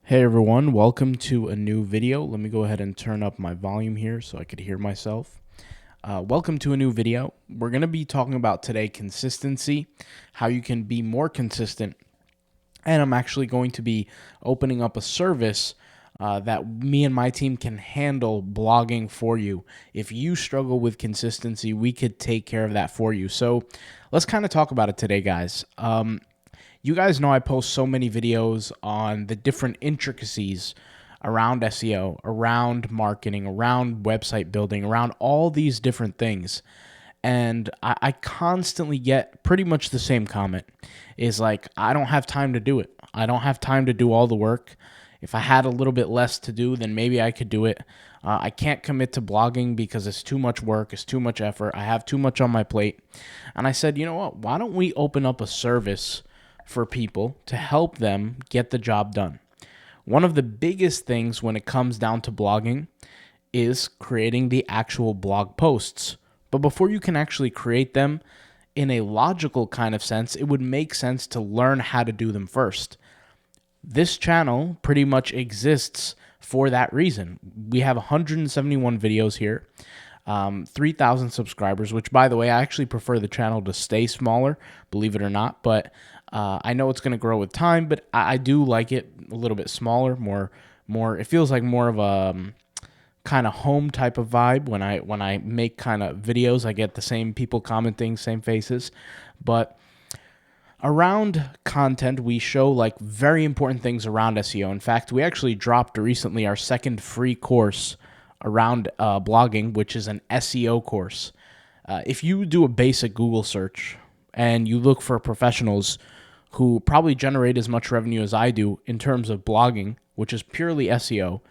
Hey everyone, welcome to a new video. Let me go ahead and turn up my volume here so I could hear myself. Welcome to a new video. We're going to be talking about today consistency, how you can be more consistent, and I'm actually going to be opening up a service that me and my team can handle blogging for you. If you struggle with consistency, we could take care of that for you. So let's kind of talk about it today, guys. You guys know I post so many videos on the different intricacies around SEO, around marketing, around website building, around all these different things. And I constantly get pretty much the same comment is like, I don't have time to do it. I don't have time to do all the work. If I had a little bit less to do, then maybe I could do it. I can't commit to blogging because it's too much work, it's too much effort. I have too much on my plate. And I said, you know what? Why don't we open up a service for people to help them get the job done? One of the biggest things when it comes down to blogging is creating the actual blog posts. But before you can actually create them in a logical kind of sense, it would make sense to learn how to do them first. This channel pretty much exists for that reason. We have 171 videos here, 3,000 subscribers, which, by the way, I actually prefer the channel to stay smaller, believe it or not, but I know it's going to grow with time, but I do like it a little bit smaller, more. It feels like more of a kind of home type of vibe when I make kind of videos. I get the same people commenting, same faces, but around content, we show like very important things around SEO. In fact, we actually dropped recently our second free course around blogging, which is an SEO course. If you do a basic Google search and you look for professionals who probably generate as much revenue as I do in terms of blogging, which is purely SEO,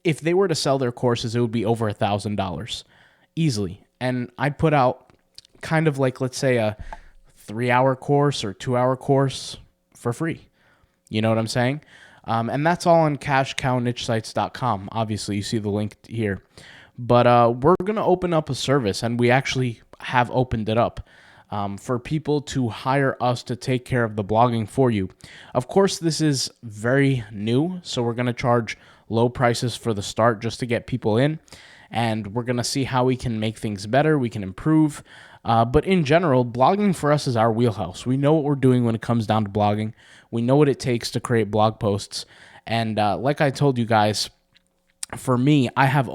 if they were to sell their courses, it would be over $1,000 easily. And I put out kind of like, let's say, a 3-hour course or 2-hour course for free. You know what I'm saying? And that's all on cashcownichesites.com. Obviously, you see the link here. But we're going to open up a service, and we actually have opened it up for people to hire us to take care of the blogging for you. Of course, this is very new, so we're going to charge low prices for the start just to get people in, and we're going to see how we can make things better, we can improve. But in general, blogging for us is our wheelhouse. We know what we're doing when it comes down to blogging. We know what it takes to create blog posts. And like I told you guys, for me, I have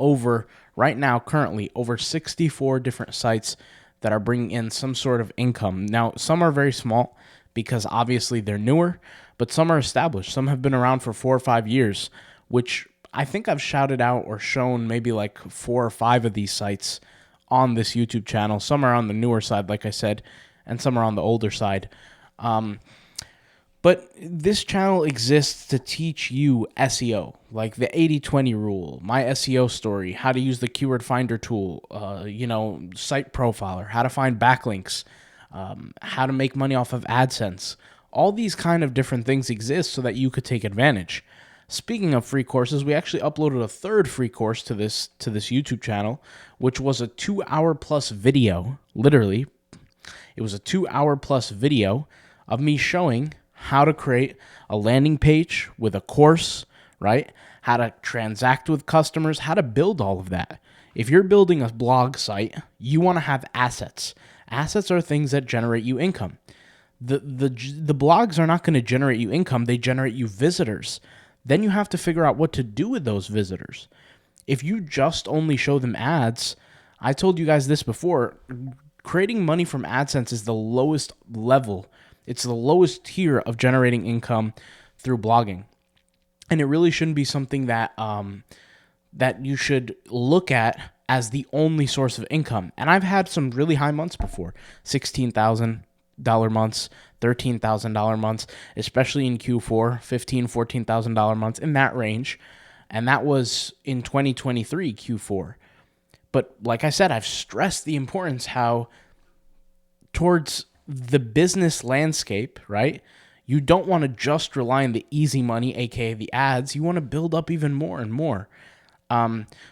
right now, currently, over 64 different sites that are bringing in some sort of income. Now, some are very small because obviously they're newer, but some are established. Some have been around for 4 or 5 years, which I think I've shouted out or shown maybe like 4 or 5 of these sites on this YouTube channel. Some are on the newer side, like I said, and some are on the older side. But this channel exists to teach you SEO, like the 80-20 rule, my SEO story, how to use the keyword finder tool, site profiler, how to find backlinks, how to make money off of AdSense. All these kind of different things exist so that you could take advantage. Speaking of free courses, we actually uploaded a third free course to this YouTube channel, which was a 2-hour plus video. Literally, it was a 2-hour plus video of me showing how to create a landing page with a course, right? How to transact with customers, how to build all of that. If you're building a blog site, you want to have assets. Assets are things that generate you income. The blogs are not going to generate you income, they generate you visitors. Then you have to figure out what to do with those visitors. If you just only show them ads, I told you guys this before, creating money from AdSense is the lowest level. It's the lowest tier of generating income through blogging. And it really shouldn't be something that that you should look at as the only source of income. And I've had some really high months before, $16,000 months, $13,000 months, especially in Q4, $15,000, $14,000 months, in that range. And that was in 2023 Q4. But like I said, I've stressed the importance how towards the business landscape, right? You don't want to just rely on the easy money, aka the ads. You want to build up even more and more.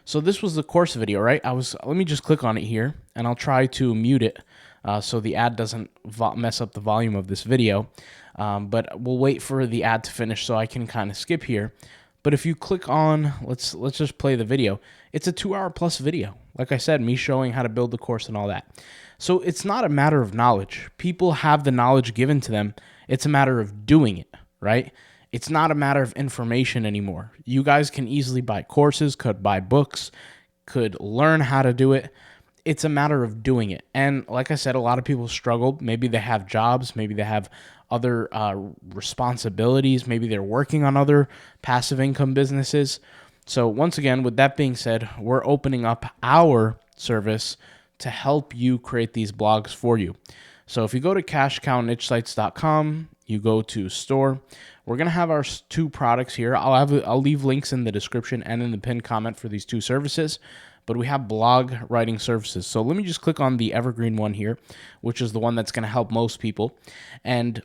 So this was the course video, right? Let me just click on it here, and I'll try to mute it so the ad doesn't mess up the volume of this video. But we'll wait for the ad to finish so I can kind of skip here. But if you click on, let's just play the video. It's a 2 hour plus video. Like I said, me showing how to build the course and all that. So it's not a matter of knowledge. People have the knowledge given to them. It's a matter of doing it, right? It's not a matter of information anymore. You guys can easily buy courses, could buy books, could learn how to do it. It's a matter of doing it. And like I said, a lot of people struggle. Maybe they have jobs. Maybe they have other responsibilities. Maybe they're working on other passive income businesses. So once again, with that being said, we're opening up our service to help you create these blogs for you. So if you go to cashcownichesites.com, you go to store, we're going to have our 2 products here. I'll leave links in the description and in the pinned comment for these 2 services, but we have blog writing services. So let me just click on the evergreen one here, which is the one that's going to help most people. And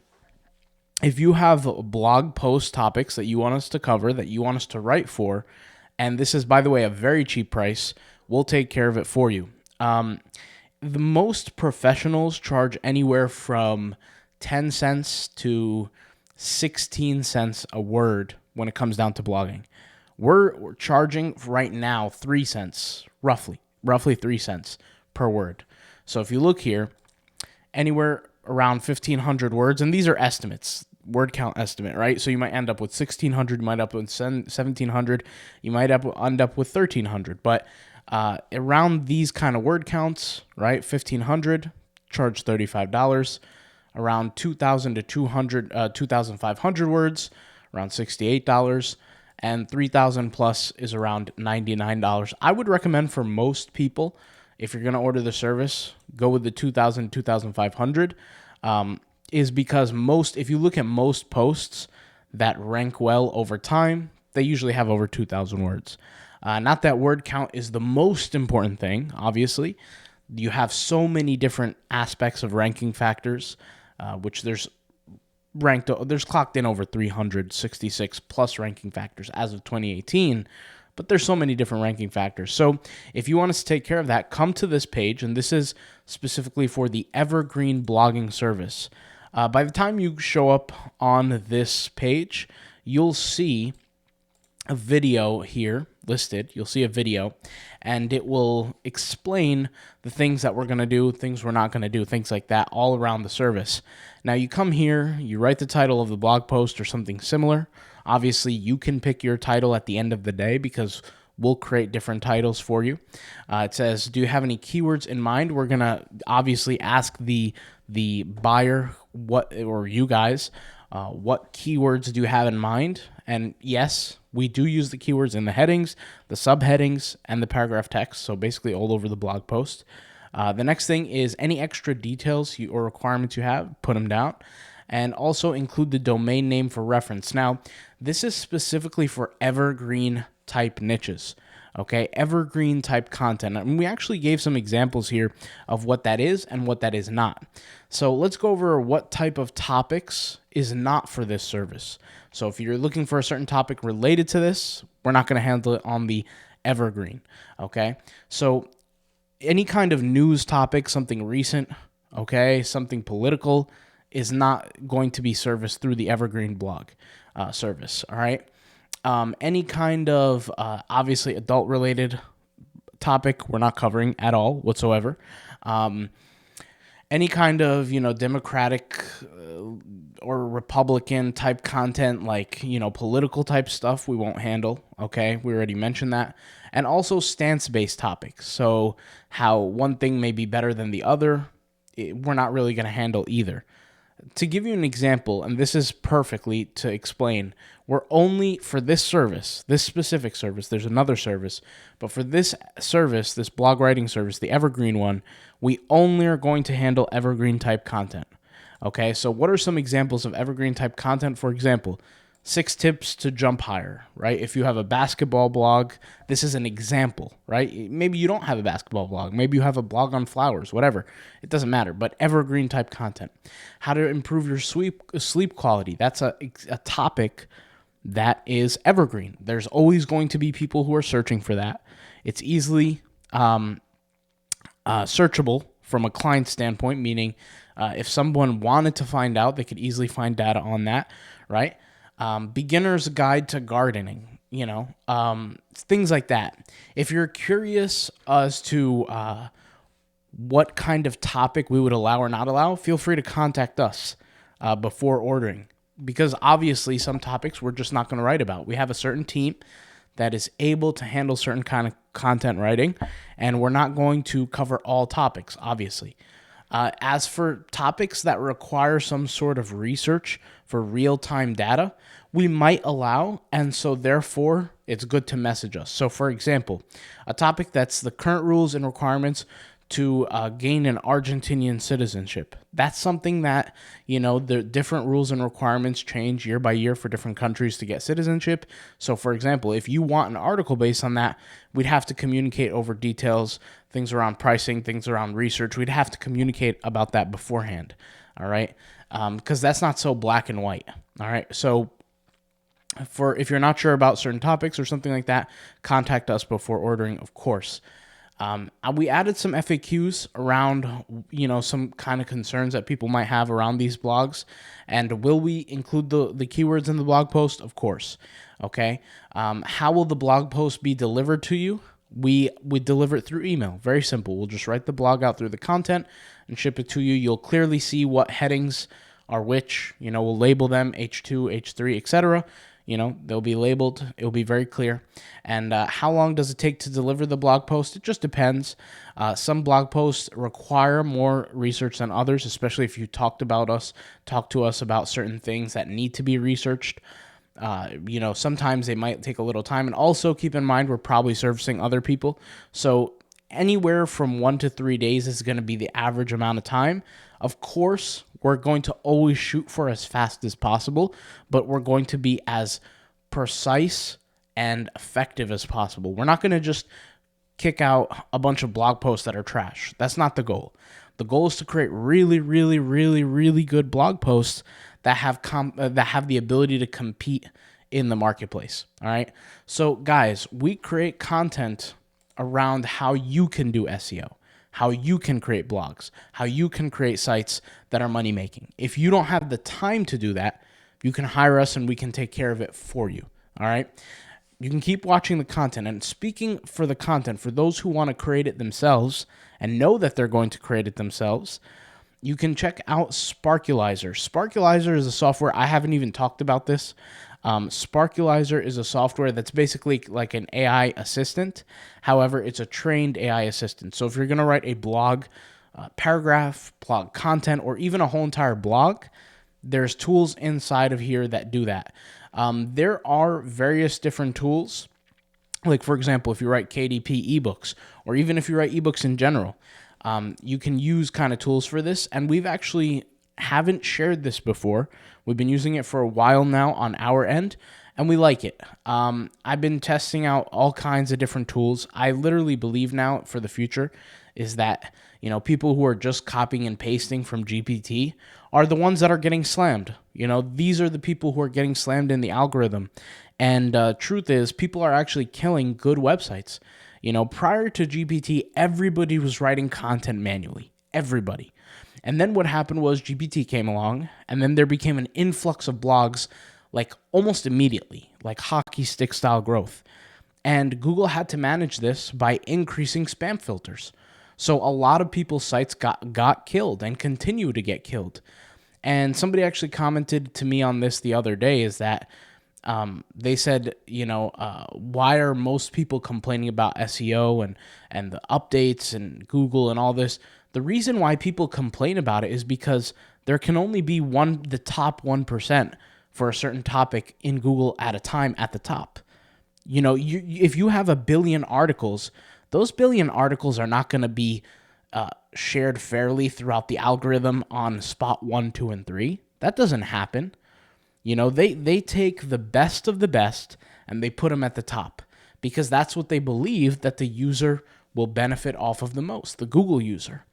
if you have blog post topics that you want us to cover, that you want us to write for, and this is, by the way, a very cheap price, we'll take care of it for you. The most professionals charge anywhere from 10 cents to 16 cents a word when it comes down to blogging. We're charging right now 3 cents, roughly 3 cents per word. So if you look here, anywhere around 1,500 words, and these are estimates, word count estimate, right? So you might end up with 1,600, you might end up with 1,700, you might end up with 1,300, but around these kind of word counts, right? 1,500, charge $35. Around 2,000 to 2,500 words, around $68. And 3,000 plus is around $99. I would recommend for most people, if you're going to order the service, go with the 2,000, 2,500, is because if you look at most posts that rank well over time, they usually have over 2,000 words. Not that word count is the most important thing, obviously. You have so many different aspects of ranking factors, which there's clocked in over 366 plus ranking factors as of 2018, but there's so many different ranking factors. So if you want us to take care of that, come to this page, and this is specifically for the Evergreen blogging service. By the time you show up on this page, you'll see a video here listed. You'll see a video, and it will explain the things that we're going to do, things we're not going to do, things like that, all around the service. Now, you come here, you write the title of the blog post or something similar. Obviously, you can pick your title at the end of the day because we'll create different titles for you. It says, do you have any keywords in mind? We're going to obviously ask the buyer or you guys, what keywords do you have in mind? And yes, we do use the keywords in the headings, the subheadings, and the paragraph text, so basically all over the blog post. The next thing is any extra details or requirements you have, put them down, and also include the domain name for reference. Now, this is specifically for evergreen type niches. Okay, evergreen type content. And we actually gave some examples here of what that is and what that is not. So let's go over what type of topics is not for this service. So if you're looking for a certain topic related to this, we're not going to handle it on the evergreen. Okay, so any kind of news topic, something recent, okay, something political, is not going to be serviced through the evergreen blog service. All right. Any kind of obviously adult-related topic we're not covering at all whatsoever. Any kind of Democratic or Republican type content, like political type stuff, we won't handle. Okay, we already mentioned that. And also stance-based topics. So how one thing may be better than the other, we're not really going to handle either. To give you an example, and this is perfectly to explain, we're only, for this service, this specific service, there's another service, but for this service, this blog writing service, the Evergreen one, we only are going to handle Evergreen type content. Okay, so what are some examples of Evergreen type content? For example, 6 tips to jump higher, right? If you have a basketball blog, this is an example, right? Maybe you don't have a basketball blog. Maybe you have a blog on flowers, whatever. It doesn't matter, but evergreen type content. How to improve your sleep quality. That's a topic that is evergreen. There's always going to be people who are searching for that. It's easily searchable from a client standpoint, meaning if someone wanted to find out, they could easily find data on that, right? Beginner's Guide to Gardening, things like that. If you're curious as to what kind of topic we would allow or not allow, feel free to contact us before ordering, because obviously some topics we're just not going to write about. We have a certain team that is able to handle certain kind of content writing, and we're not going to cover all topics, obviously. As for topics that require some sort of research for real-time data, we might allow, and so therefore it's good to message us. So for example, a topic that's the current rules and requirements to gain an Argentinian citizenship. That's something that, the different rules and requirements change year by year for different countries to get citizenship. So for example, if you want an article based on that, we'd have to communicate over details, things around pricing, things around research. We'd have to communicate about that beforehand, all right? Because that's not so black and white, all right? So if you're not sure about certain topics or something like that, contact us before ordering, of course. We added some FAQs around, some kind of concerns that people might have around these blogs. And will we include the keywords in the blog post? Of course. Okay. How will the blog post be delivered to you? We deliver it through email. Very simple. We'll just write the blog out through the content and ship it to you. You'll clearly see what headings are which. We'll label them H2, H3, etc. They'll be labeled. It'll be very clear. And how long does it take to deliver the blog post? It just depends. Some blog posts require more research than others, especially if you talk to us about certain things that need to be researched. Sometimes they might take a little time. And also keep in mind, we're probably servicing other people. So anywhere from 1 to 3 days is going to be the average amount of time. Of course, we're going to always shoot for as fast as possible, but we're going to be as precise and effective as possible. We're not going to just kick out a bunch of blog posts that are trash. That's not the goal. The goal is to create really, really, really, really good blog posts that have the ability to compete in the marketplace. All right. So guys, we create content around how you can do SEO, how you can create blogs, how you can create sites that are money making. If you don't have the time to do that, you can hire us and we can take care of it for you. All right. You can keep watching the content. And speaking for the content, for those who want to create it themselves and know that they're going to create it themselves, you can check out Sparkulizer. Sparkulizer is a software. I haven't even talked about this. Sparkulizer is a software that's basically like an AI assistant. However, it's a trained AI assistant. So if you're going to write a blog paragraph, blog content, or even a whole entire blog, there's tools inside of here that do that. There are various different tools. Like, for example, if you write KDP ebooks, or even if you write ebooks in general, you can use kind of tools for this. And we've actually haven't shared this before. We've been using it for a while now on our end, and we like it. I've been testing out all kinds of different tools. I literally believe now for the future is that, people who are just copying and pasting from GPT are the ones that are getting slammed. These are the people who are getting slammed in the algorithm. And truth is, people are actually killing good websites. Prior to GPT, everybody was writing content manually. Everybody. And then what happened was GPT came along, and then there became an influx of blogs like almost immediately, like hockey stick style growth. And Google had to manage this by increasing spam filters. So a lot of people's sites got killed and continue to get killed. And somebody actually commented to me on this the other day is that they said, why are most people complaining about SEO and the updates and Google and all this? The reason why people complain about it is because there can only be the top 1% for a certain topic in Google at a time at the top. If you have 1 billion articles, those 1 billion articles are not going to be shared fairly throughout the algorithm on spot 1, 2, and 3. That doesn't happen. They take the best of the best and they put them at the top because that's what they believe that the user will benefit off of the most, the Google user.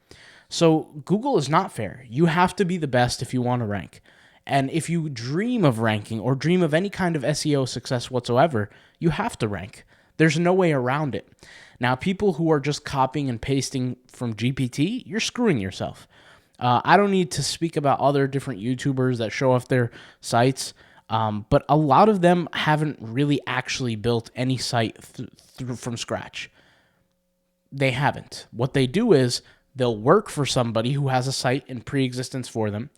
So Google is not fair. You have to be the best if you want to rank. And if you dream of ranking or dream of any kind of SEO success whatsoever, you have to rank. There's no way around it. Now, people who are just copying and pasting from GPT, you're screwing yourself. I don't need to speak about other different YouTubers that show off their sites, but a lot of them haven't really actually built any site from scratch. They haven't. What they do is they'll work for somebody who has a site in pre-existence for them,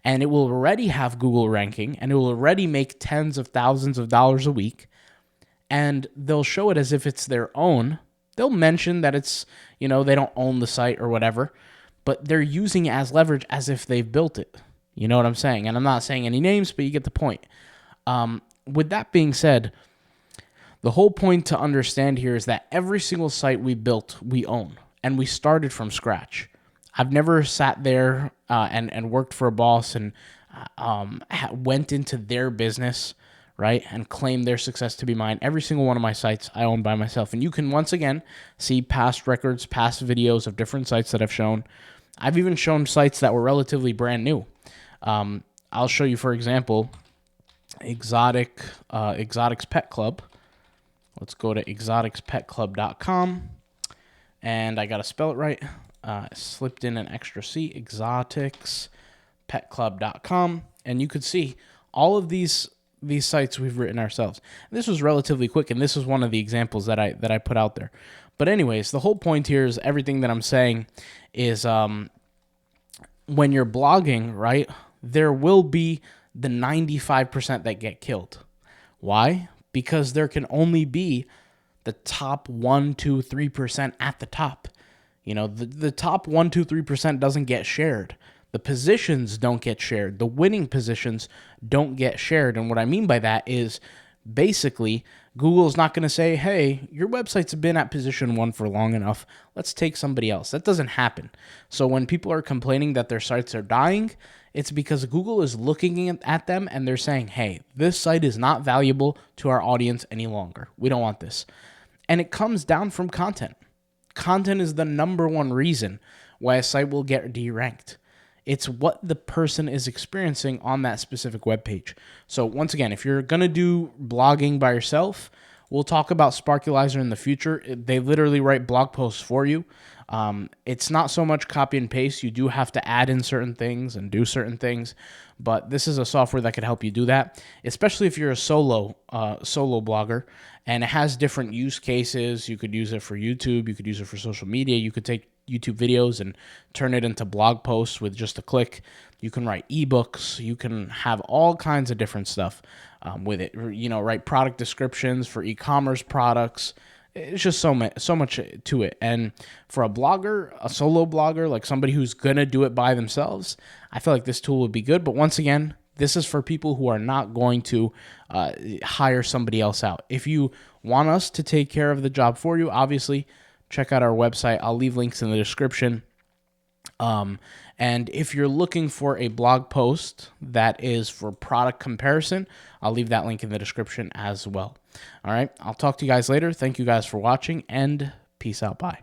and it will already have Google ranking, and it will already make tens of thousands of dollars a week, and they'll show it as if it's their own. They'll mention that it's, they don't own the site or whatever, but they're using it as leverage as if they've built it. You know what I'm saying? And I'm not saying any names, but you get the point. With that being said, the whole point to understand here is that every single site we built, we own, and we started from scratch. I've never sat there and worked for a boss and went into their business, right, and claimed their success to be mine. Every single one of my sites I own by myself. And you can, once again, see past records, past videos of different sites that I've shown. I've even shown sites that were relatively brand new. I'll show you, for example, Exotics Pet Club. Let's go to exoticspetclub.com, and I got to spell it right. Slipped in an extra C, exoticspetclub.com, and you could see all of these sites we've written ourselves. This was relatively quick, and this is one of the examples that I put out there. But anyways, the whole point here is everything that I'm saying is when you're blogging, right, there will be the 95% that get killed. Why? Because there can only be the top 1, 2, 3% at the top. The top 1, 2, 3% doesn't get shared. The positions don't get shared. The winning positions don't get shared. And what I mean by that is basically Google's not going to say, hey, your website's been at position 1 for long enough. Let's take somebody else. That doesn't happen. So when people are complaining that their sites are dying, it's because Google is looking at them and they're saying, hey, this site is not valuable to our audience any longer. We don't want this. And it comes down from content. Content is the number one reason why a site will get deranked. It's what the person is experiencing on that specific web page. So once again, if you're going to do blogging by yourself, we'll talk about Sparkulizer in the future. They literally write blog posts for you. It's not so much copy and paste. You do have to add in certain things and do certain things, but this is a software that could help you do that, especially if you're a solo blogger, and it has different use cases. You could use it for YouTube. You could use it for social media. You could take YouTube videos and turn it into blog posts with just a click. You can write ebooks. You can have all kinds of different stuff with it. Write product descriptions for e-commerce products. It's just so much to it. And for a blogger, a solo blogger, like somebody who's going to do it by themselves, I feel like this tool would be good. But once again, this is for people who are not going to hire somebody else out. If you want us to take care of the job for you, obviously, check out our website. I'll leave links in the description. And if you're looking for a blog post that is for product comparison, I'll leave that link in the description as well. All right. I'll talk to you guys later. Thank you guys for watching, and peace out. Bye.